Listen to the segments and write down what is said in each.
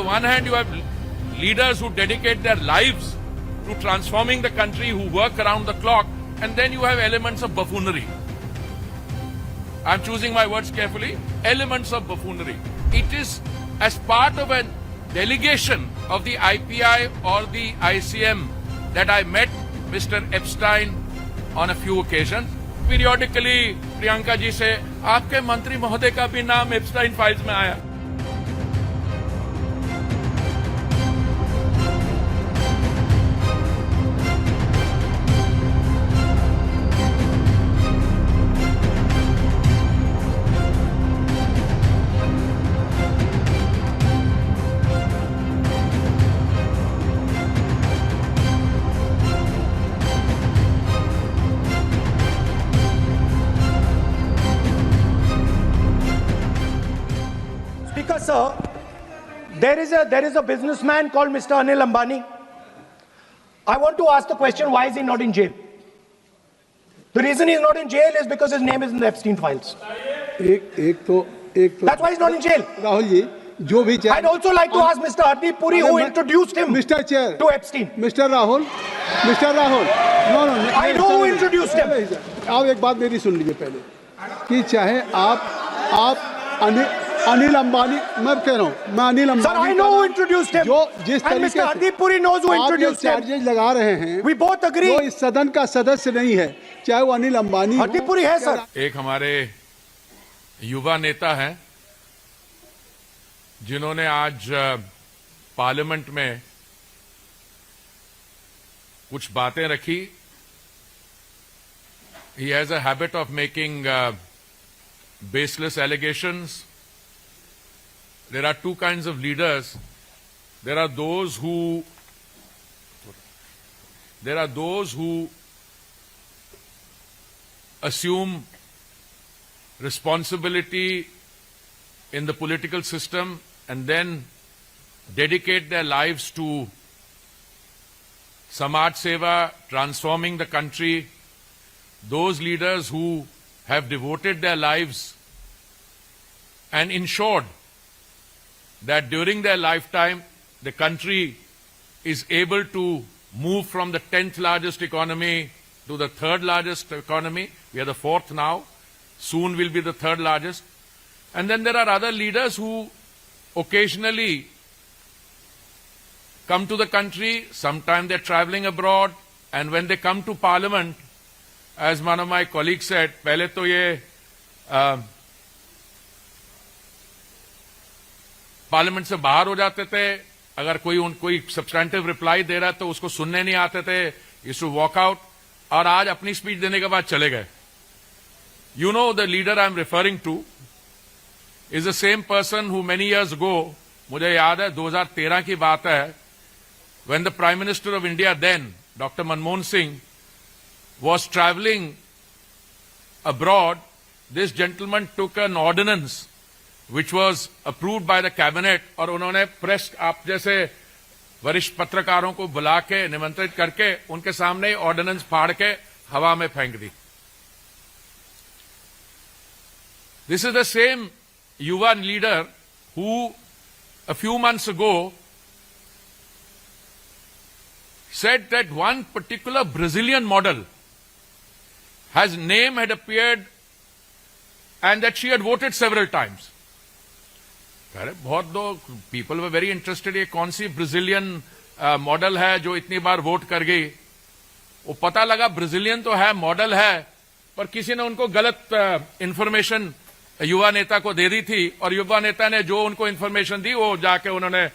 the one hand, you have leaders who dedicate their lives to transforming the country, who work around the clock, and then you have elements of buffoonery. I'm choosing my words carefully. Elements of buffoonery. It is as part of a delegation of the IPI or the ICM that I met Mr. Epstein on a few occasions. Periodically, Priyanka ji से आपके मंत्री महोदय का भी नाम एप्स्टाइन files में आया. Sir, there is a businessman called Mr. Anil Ambani. I want to ask the question, why is he not in jail? The reason he's not in jail is because his name is in the Epstein files. That's why he's not in jail. Rahul ji, जो भी I'd also like to ask Mr. Hardeep Puri, who introduced him Mr. Chair to Epstein. Mr. Rahul, no, I know who introduced him. आप एक बात मेरी सुन लीजिए पहले कि चाहे आप अनिल अंबानी, मैं कह रहा हूँ, मैं Anil Ambani, Sir, I know who introduced him. जो जिस and तरीके Mr. Hardeep Puri knows who introduced him. Charges लगा रहे हैं, We both agree. वो इस सदन का सदस्य नहीं है, चाहे वो अनिल अंबानी हो. Hardeep Puri है सर. एक हमारे युवा नेता हैं जिन्होंने आज पार्लियामेंट में कुछ बातें रखी. He has a habit of making baseless allegations. There are two kinds of leaders. There are those who assume responsibility in the political system and then dedicate their lives to Samaj Seva, transforming the country. Those leaders who have devoted their lives and ensured that during their lifetime, the country is able to move from the 10th largest economy to the 3rd largest economy. We are the 4th now. Soon we'll be the 3rd largest. And then there are other leaders who occasionally come to the country. Sometimes they're traveling abroad. And when they come to Parliament, as one of my colleagues said, पहले तो ये parliament से बाहर हो जाते थे. अगर कोई सब्सटेंटिव रिप्लाई दे रहा है तो उसको सुनने नहीं आते थे. Used to walk out. और आज अपनी स्पीच देने के बाद चले गए. You know the leader I am referring to is the same person who many years ago, मुझे याद है 2013 की बात है, when the prime minister of India then doctor Manmohan Singh was traveling abroad, this gentleman took an ordinance which was approved by the cabinet और उन्होंने press, आप जैसे वरिष्ठ पत्रकारों को बुला के निमंत्रित करके उनके सामने ऑर्डिनेंस फाड़ के हवा में फेंक दी. This is the same युवा leader who a few months ago said that one particular Brazilian model has name had appeared and that she had voted several times. अरे बहुत लोग, पीपल वर वेरी इंटरेस्टेड, ये कौन सी Brazilian model है जो इतनी बार vote कर गई. वो पता लगा ब्राजीलियन तो है, मॉडल है, पर किसी ने उनको गलत इंफॉर्मेशन युवा नेता को दे दी थी और युवा नेता ने जो उनको इंफॉर्मेशन दी वो जाके उन्होंने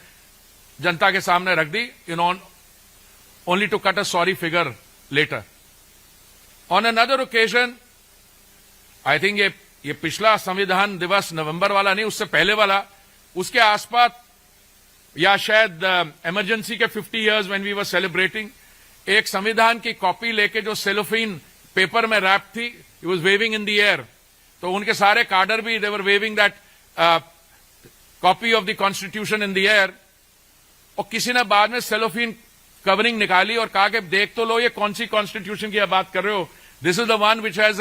जनता के सामने रख दी, only to cut a sorry figure later. On another occasion, I think ये पिछला संविधान दिवस नवंबर वाला नहीं, उससे पहले वाला, उसके आसपास या शायद इमरजेंसी के 50 years when we were celebrating, एक संविधान की कॉपी लेके जो सेलोफिन पेपर में रैप थी, he was waving in the air. तो उनके सारे कार्डर भी they were waving that copy of the constitution in the air. और किसी ने बाद में सेलोफिन कवरिंग निकाली और कहा कि देख तो लो ये कौन सी कॉन्स्टिट्यूशन की बात कर रहे हो. This is the one which has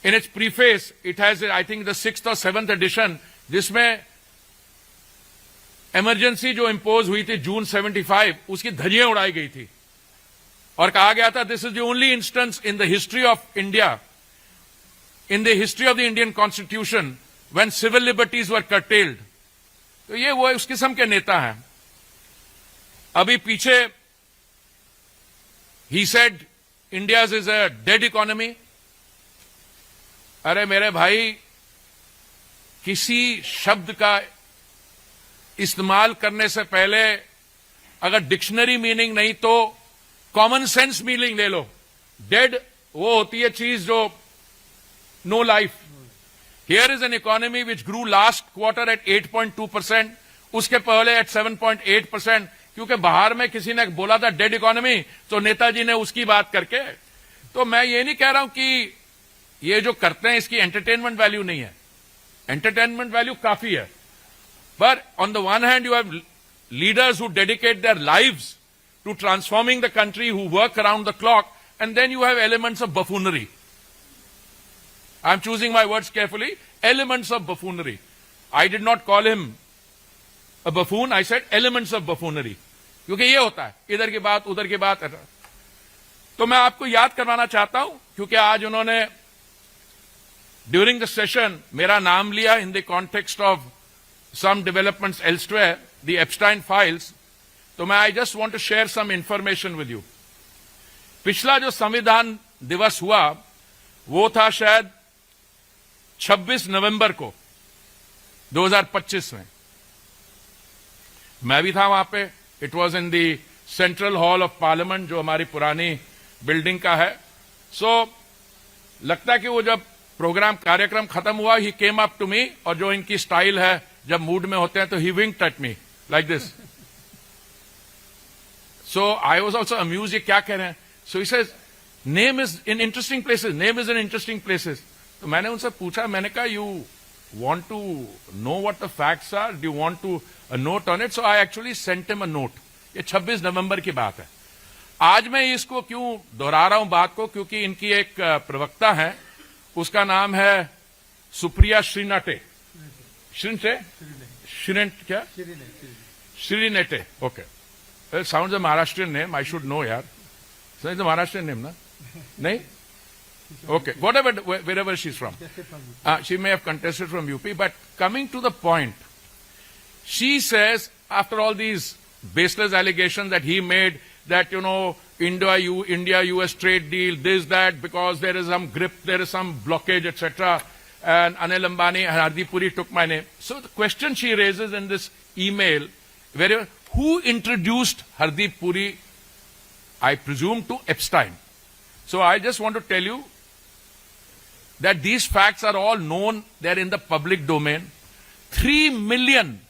in its preface, it has I think the 6th or 7th edition, जिसमें इमरजेंसी जो इंपोज हुई थी जून 75, उसकी धज्जियां उड़ाई गई थी और कहा गया था this is the only instance in the history of India, in the history of the Indian constitution when civil liberties were curtailed। तो ये वो उस किस्म के नेता हैं। अभी पीछे he said India is a dead economy. अरे मेरे भाई, किसी शब्द का इस्तेमाल करने से पहले अगर डिक्शनरी मीनिंग नहीं तो कॉमन सेंस मीनिंग ले लो। डेड वो होती है चीज जो no life. Here is an economy which grew last quarter at 8.2%, उसके पहले एट 7.8%, क्योंकि बाहर में किसी ने बोला था डेड इकोनॉमी, तो नेताजी ने उसकी बात करके। तो मैं ये नहीं कह रहा हूं कि ये जो करते हैं इसकी एंटरटेनमेंट वैल्यू नहीं है, एंटरटेनमेंट वैल्यू काफी है। But on the one hand, you have leaders who dedicate their lives to transforming the country, who work around the clock, and then you have elements of buffoonery. I'm choosing my words carefully. Elements of buffoonery. I did not call him a buffoon. I said elements of buffoonery. क्योंकि ये होता है, इधर की बात उधर की बात। तो मैं आपको याद करवाना चाहता हूं, क्योंकि आज उन्होंने ड्यूरिंग द सेशन मेरा नाम लिया in the context of some developments elsewhere, the Epstein files. तो मैं I just want to share some information with you. पिछला जो संविधान दिवस हुआ वो था शायद 26 नवंबर को 2025 में। मैं भी था वहां पे। It was in the central hall of parliament, जो हमारी पुरानी बिल्डिंग का है। लगता है कि वो जब प्रोग्राम कार्यक्रम खत्म हुआ, ही केम अप टू मी, और जो इनकी स्टाइल है जब मूड में होते हैं तो ही winked at me like this. So I was also amused, ये क्या कह रहे हैं। So he says name is in interesting places, name is in interesting places. तो मैंने उनसे पूछा, मैंने कहा you want to know what the facts are, do you want to a note on it? So I actually sent him a note. ये 26 नवंबर की बात है। आज मैं इसको क्यों दोहरा रहा हूं बात को, क्योंकि इनकी एक प्रवक्ता है, उसका नाम है Supriya Shrinate. Shrinate, okay. Sounds a Maharashtrian name, I should know यार। इट्स अ महाराष्ट्रियन नेम ना? नहीं? Okay, wherever she's from. She may have contested from UP, but coming to the point, she says, after all these baseless allegations that he made, that, you know, India-US trade deal, this, that, because there is some grip, there is some blockage, etc., and Anil Ambani and Hardeep Puri took my name. So the question she raises in this email, who introduced Hardeep Puri, I presume, to Epstein? So I just want to tell you that these facts are all known, they're in the public domain. 3 million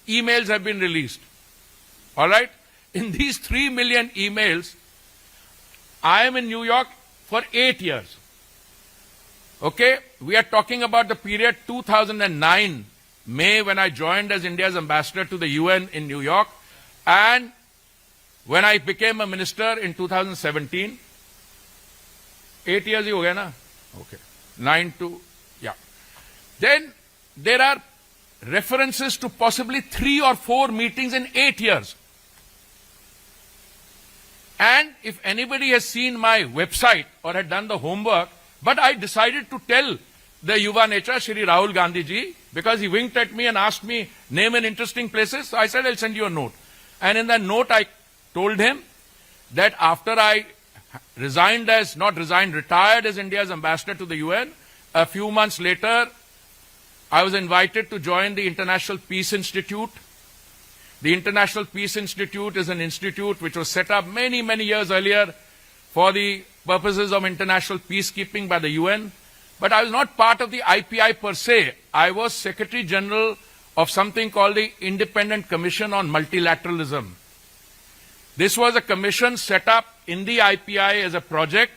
emails have been released. All right? In these 3 million emails, I am in New York for 8 years. Okay? We are talking about the period 2009, May, when I joined as India's ambassador to the UN in New York, and when I became a minister in 2017. 8 years ही हो गया ना? Okay. 9 to, yeah. Then there are references to possibly 3 or 4 meetings in 8 years. And if anybody has seen my website or had done the homework, but I decided to tell the Yuva Netra, Shri Rahul Gandhi ji, because he winked at me and asked me, name and interesting places. So I said, I'll send you a note. And in that note, I told him that after I retired as India's ambassador to the UN, a few months later, I was invited to join the International Peace Institute. The International Peace Institute is an institute which was set up many years earlier for the purposes of international peacekeeping by the UN. But I was not part of the IPI per se. I was Secretary General of something called the Independent Commission on Multilateralism. This was a commission set up in the IPI as a project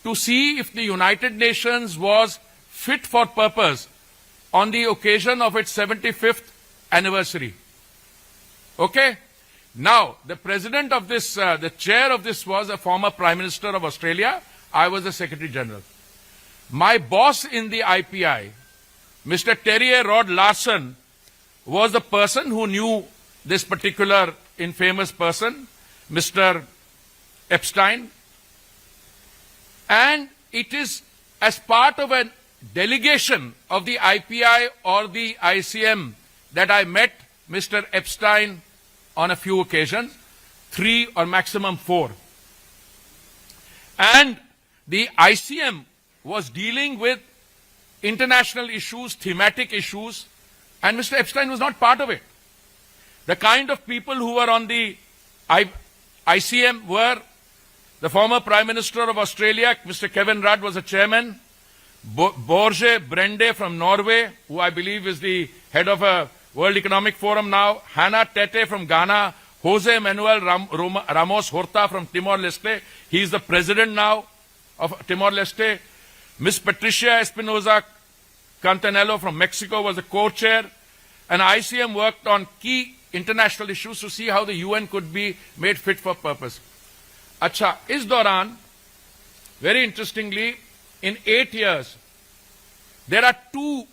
to see if the United Nations was fit for purpose on the occasion of its 75th anniversary. Okay? Now, the president of this, the chair of this was a former Prime Minister of Australia. I was the Secretary General. My boss in the IPI, Mr. Terry Rod Larson, was the person who knew this particular infamous person, Mr. Epstein. And it is as part of a delegation of the IPI or the ICM that I met Mr. Epstein on a few occasions, 3 or maximum 4. And the ICM was dealing with international issues, thematic issues, and Mr. Epstein was not part of it. The kind of people who were on the ICM were the former Prime Minister of Australia, Mr. Kevin Rudd, was a chairman. Borge Brende from Norway, who I believe is the head of a World Economic Forum now. Hannah Tete from Ghana. Jose Manuel Ramos Horta from Timor-Leste. He is the president now of Timor-Leste. Miss Patricia Espinosa Cantanello from Mexico was the co-chair. And ICM worked on key international issues to see how the UN could be made fit for purpose. Acha, is Doran, very interestingly, in 8 years, there are 2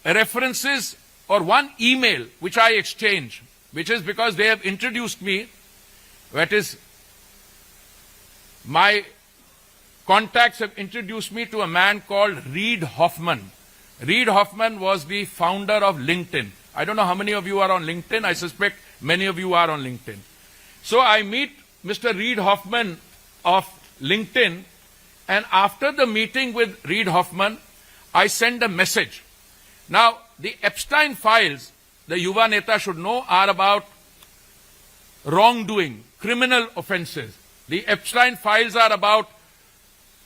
references or 1 email which I exchange, which is because they have introduced me, that is, my contacts have introduced me to a man called Reid Hoffman. Reid Hoffman was the founder of LinkedIn. I don't know how many of you are on LinkedIn. I suspect many of you are on LinkedIn. So I meet Mr. Reid Hoffman of LinkedIn, and after the meeting with Reid Hoffman, I send a message. Now, the Epstein files, the Yuva Neta should know, are about wrongdoing, criminal offenses. The Epstein files are about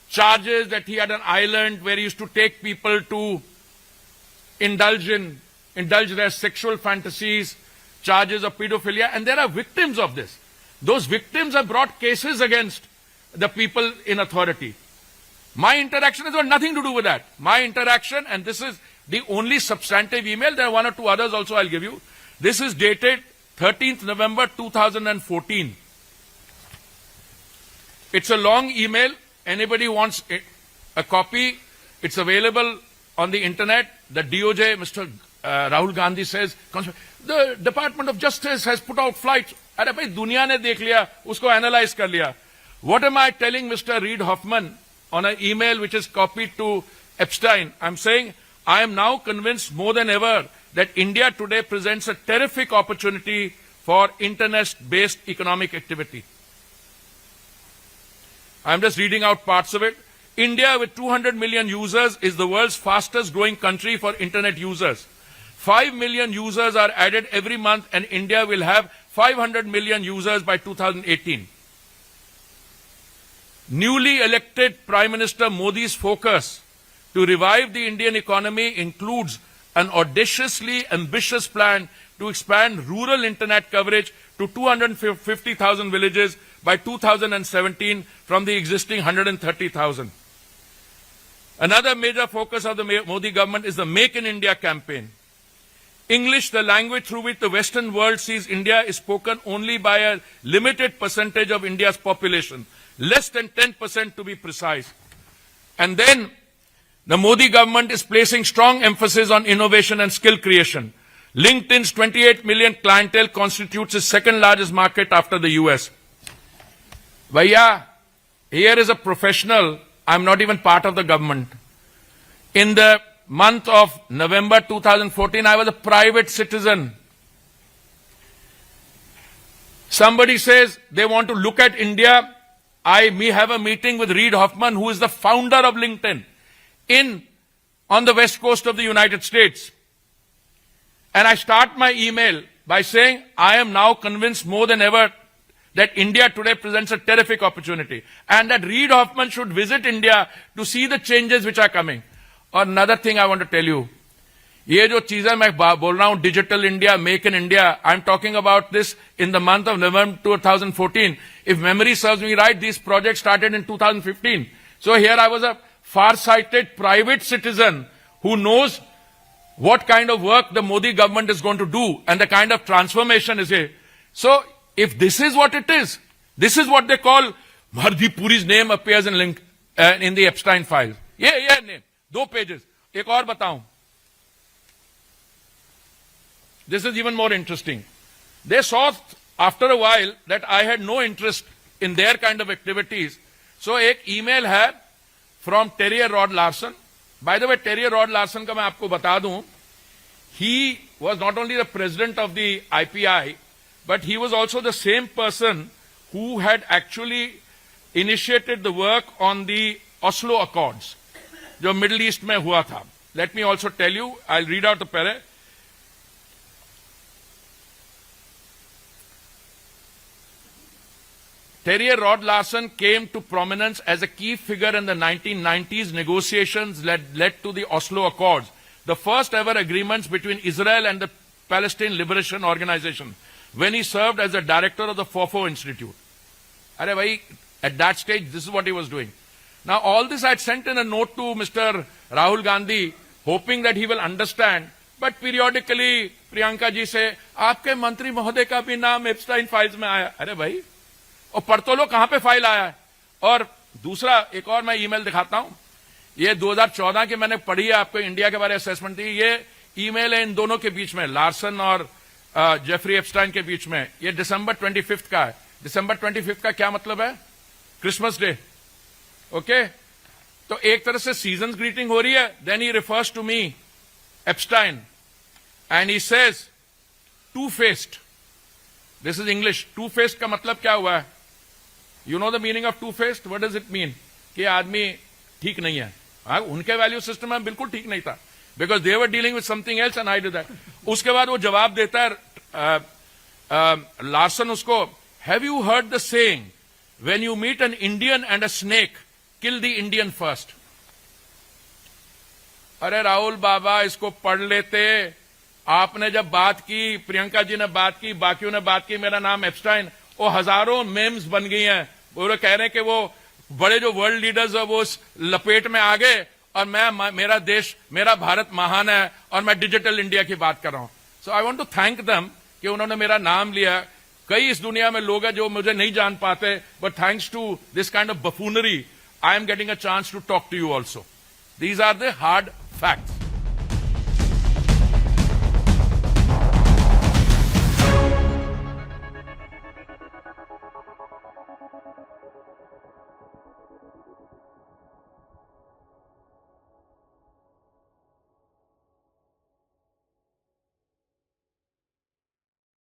charges that he had an island where he used to take people to indulge their sexual fantasies, charges of pedophilia, and there are victims of this. Those victims have brought cases against the people in authority. My interaction has got nothing to do with that. My interaction, and this is the only substantive email, there are 1 or 2 others also I'll give you. This is dated 13th November 2014. It's a long email. Anybody wants a copy, it's available on the internet. The DOJ, Mr. Rahul Gandhi says, the Department of Justice has put out flights. अरे भाई दुनिया ने देख लिया, उसको analyze कर लिया. What am I telling Mr. Reid Hoffman on an email which is copied to Epstein? I'm saying, I am now convinced more than ever that India today presents a terrific opportunity for internet-based economic activity. I'm just reading out parts of it. India, with 200 million users, is the world's fastest growing country for internet users. 5 million users are added every month, and India will have 500 million users by 2018. Newly elected Prime Minister Modi's focus to revive the Indian economy includes an audaciously ambitious plan to expand rural internet coverage to 250,000 villages by 2017 from the existing 130,000. Another major focus of the Modi government is the Make in India campaign. English, the language through which the Western world sees India, is spoken only by a limited percentage of India's population, less than 10% to be precise. And then the Modi government is placing strong emphasis on innovation and skill creation. LinkedIn's 28 million clientele constitutes its second largest market after the US. Vaya, here is a professional. I'm not even part of the government. In the month of November 2014, I was a private citizen. Somebody says they want to look at India. I may have a meeting with Reid Hoffman, who is the founder of LinkedIn, on the west coast of the United States. And I start my email by saying, I am now convinced more than ever that India today presents a terrific opportunity, and that Reid Hoffman should visit India to see the changes which are coming. Or another thing I want to tell you, ये जो चीजें मैं बोल रहा हूँ, Digital India, Make in India, I'm talking about this in the month of November 2014. If memory serves me right, these projects started in 2015. So here I was a far-sighted private citizen who knows what kind of work the Modi government is going to do and the kind of transformation is here. So if this is what it is, this is what they call, Hardip Puri's name appears in the Epstein files. Yeah, name. 2 pages. एक और बताऊं. this is even more interesting. They saw after a while that I had no interest in their kind of activities. So एक email है from Terry Rod Larson. By the way, Terry Rod Larson का मैं आपको बता दूं, he was not only the president of the IPI, but he was also the same person who had actually initiated the work on the Oslo Accords, जो Middle East में हुआ था. Let me also tell you, I'll read out the para. Terry Rod Larson came to prominence as a key figure in the 1990s negotiations that led to the Oslo Accords, the first ever agreements between Israel and the Palestine Liberation Organization, when he served as the director of the FOFO Institute. Arey bhai, at that stage, this is what he was doing. Now, all this I had sent in a note to Mr. Rahul Gandhi, hoping that he will understand, but periodically, Priyanka ji से, आपके मंत्री महोदय का भी नाम एप्स्टाइन files में आया. अरे भाई, और पढ़ तो लो कहां पे फाइल आया है. और दूसरा एक और मैं ईमेल दिखाता हूं, ये 2014 की मैंने पढ़ी है, आपको इंडिया के बारे में असेसमेंट दी. ये ईमेल है इन दोनों के बीच में, लार्सन और जेफरी एप्स्टाइन के बीच में. ये December 25 का है. December 25 का क्या मतलब है? Christmas day. ओके, तो एक तरह से सीजन ग्रीटिंग हो रही है. Then he refers to me Epstein and he says two faced. This is English. Two faced का मतलब क्या हुआ है? You know the meaning of two faced? What does it mean? कि आदमी ठीक नहीं है. उनके वैल्यू सिस्टम में बिल्कुल ठीक नहीं था, because they were dealing with something else and I did that. उसके बाद वो जवाब देता है लार्सन उसको, have you heard the saying, when you meet an Indian and a snake, kill the Indian first. अरे राहुल बाबा, इसको पढ़ लेते. आपने जब बात की, प्रियंका जी ने बात की, बाकियों ने बात की, मेरा नाम एप्स्टाइन, वो हजारों मेम्स बन गई हैं. वो कह रहे हैं कि वो बड़े जो वर्ल्ड लीडर्स है वो उस लपेट में आ गए और मेरा देश, मेरा भारत महान है और मैं डिजिटल इंडिया की बात कर रहा हूं. So I want to thank them कि उन्होंने मेरा नाम लिया. कई इस दुनिया में लोग हैं जो मुझे नहीं जान पाते, but thanks to this kind of buffoonery, I am getting a chance to talk to you also. These are the hard facts.